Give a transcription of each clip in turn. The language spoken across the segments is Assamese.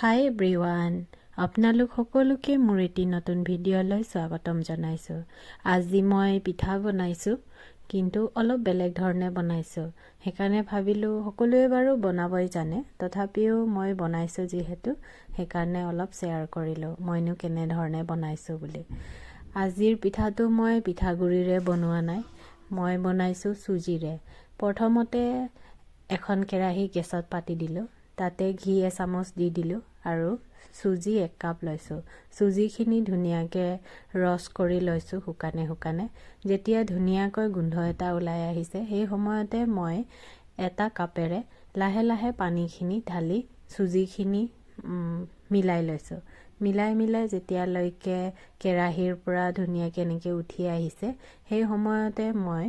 হাই এভৰিৱান, আপোনালোক সকলোকে মোৰ এটি নতুন ভিডিঅ'লৈ স্বাগতম জনাইছোঁ। আজি মই পিঠা বনাইছোঁ, কিন্তু অলপ বেলেগ ধৰণে বনাইছোঁ। সেইকাৰণে ভাবিলোঁ সকলোৱে বাৰু বনাবই জানে, তথাপিও মই বনাইছোঁ যিহেতু সেইকাৰণে অলপ শ্বেয়াৰ কৰিলোঁ মইনো কেনেধৰণে বনাইছোঁ বুলি। আজিৰ পিঠাটো মই পিঠাগুড়িৰে বনোৱা নাই, মই বনাইছোঁ চুজিৰে। প্ৰথমতে এখন কেৰাহী গেছত পাতি দিলোঁ, তাতে ঘি এচামুচ দি দিলোঁ আৰু চুজি 1 কাপ লৈছোঁ। চুজিখিনি ধুনীয়াকৈ ৰস কৰি লৈছোঁ শুকানে শুকানে। যেতিয়া ধুনীয়াকৈ গোন্ধ এটা ওলাই আহিছে সেই সময়তে মই এটা কাপেৰে লাহে লাহে পানীখিনি ঢালি চুজিখিনি মিলাই লৈছোঁ। মিলাই যেতিয়ালৈকে কেৰাহীৰ পৰা ধুনীয়াকৈ এনেকৈ উঠি আহিছে সেই সময়তে মই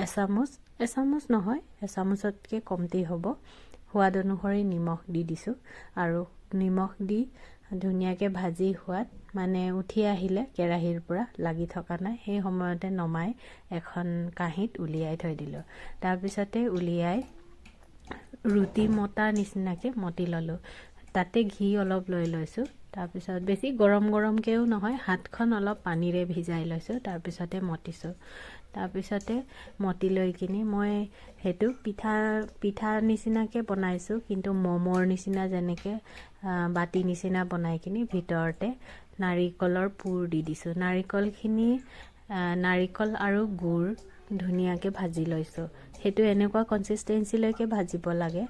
এচামুচ নহয়, এচামুচতকৈ কমতি হ'ব, সোৱাদ অনুসৰি নিমখ দি দিছোঁ আৰু নিমখ দি ধুনীয়াকৈ ভাজি হোৱাত মানে উঠি আহিলে কেৰাহীৰ পৰা লাগি থকা নাই, সেই সময়তে নমাই এখন কাঁহীত উলিয়াই থৈ দিলোঁ। তাৰপিছতে উলিয়াই ৰুটি মতাৰ নিচিনাকৈ মতি ল'লোঁ। তাতে ঘি অলপ লৈ লৈছোঁ। তাৰপিছত বেছি গৰমকৈও নহয়, হাতখন অলপ পানীৰে ভিজাই লৈছোঁ, তাৰপিছতে মতিছোঁ। তাৰপিছতে মতি লৈ কিনি মই সেইটো পিঠা নিচিনাকৈ বনাইছোঁ, কিন্তু ম'মৰ নিচিনা যেনেকৈ বাতি নিচিনা বনাই কিনি ভিতৰতে নাৰিকলৰ পুৰ দি দিছোঁ। নাৰিকল আৰু গুড় ধুনীয়াকৈ ভাজি লৈছোঁ। সেইটো এনেকুৱা কনচিষ্টেঞ্চিলৈকে ভাজিব লাগে,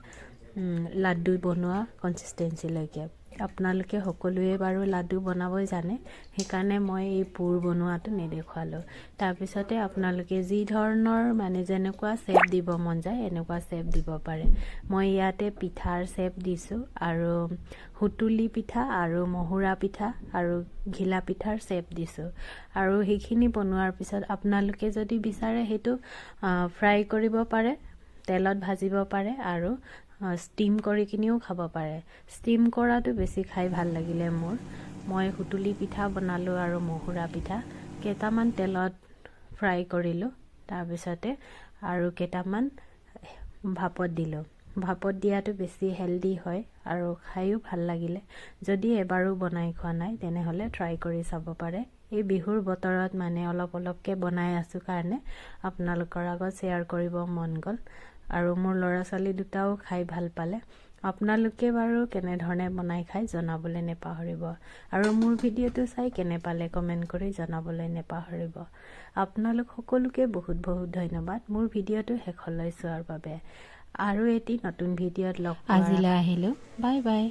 লাড্ডু বনোৱা কনচিষ্টেঞ্চিলৈকে। আপোনালোকে সকলোৱে বাৰু লাড্ডু বনাবই জানে, সেইকাৰণে মই এই পুৰ বনোৱাটো নেদেখুৱালোঁ। তাৰপিছতে আপোনালোকে যি ধৰণৰ মানে যেনেকুৱা শ্বেপ দিব মন যায় এনেকুৱা শ্বেপ দিব পাৰে। মই ইয়াতে পিঠাৰ শ্বেপ দিছোঁ আৰু সুতুলি পিঠা আৰু মহুৰা পিঠা আৰু ঘিলা পিঠাৰ শ্বেপ দিছোঁ। আৰু সেইখিনি বনোৱাৰ পিছত আপোনালোকে যদি বিচাৰে সেইটো ফ্ৰাই কৰিব পাৰে, তেলত ভাজিব পাৰে আৰু ষ্টিম কৰি কিনিও খাব পাৰে। ষ্টিম কৰাটো বেছি খাই ভাল লাগিলে মোৰ। মই সুতুলি পিঠা বনালোঁ আৰু মহুৰা পিঠা কেইটামান তেলত ফ্ৰাই কৰিলোঁ, তাৰপিছতে আৰু কেইটামান ভাপত দিলোঁ। ভাপত দিয়াটো বেছি হেল্ডি হয় আৰু খায়ো ভাল লাগিলে। যদি এবাৰো বনাই খোৱা নাই তেনেহ'লে ট্ৰাই কৰি চাব পাৰে। এই বিহুৰ বতৰত মানে অলপকৈ বনাই আছোঁ কাৰণে আপোনালোকৰ আগত শ্বেয়াৰ কৰিব মন গ'ল আৰু মোৰ ল'ৰা ছোৱালী দুটাও খাই ভাল পালে। আপোনালোকে বাৰু কেনেধৰণে বনাই খাই জনাবলৈ নেপাহৰিব আৰু মোৰ ভিডিঅ'টো চাই কেনে পালে কমেণ্ট কৰি জনাবলৈ নেপাহৰিব। আপোনালোক সকলোকে বহুত বহুত ধন্যবাদ মোৰ ভিডিঅ'টো শেষলৈ চোৱাৰ বাবে। আৰু এটি নতুন ভিডিঅ'ত লগ পাম। আজিলৈ আহিলোঁ, বাই বাই।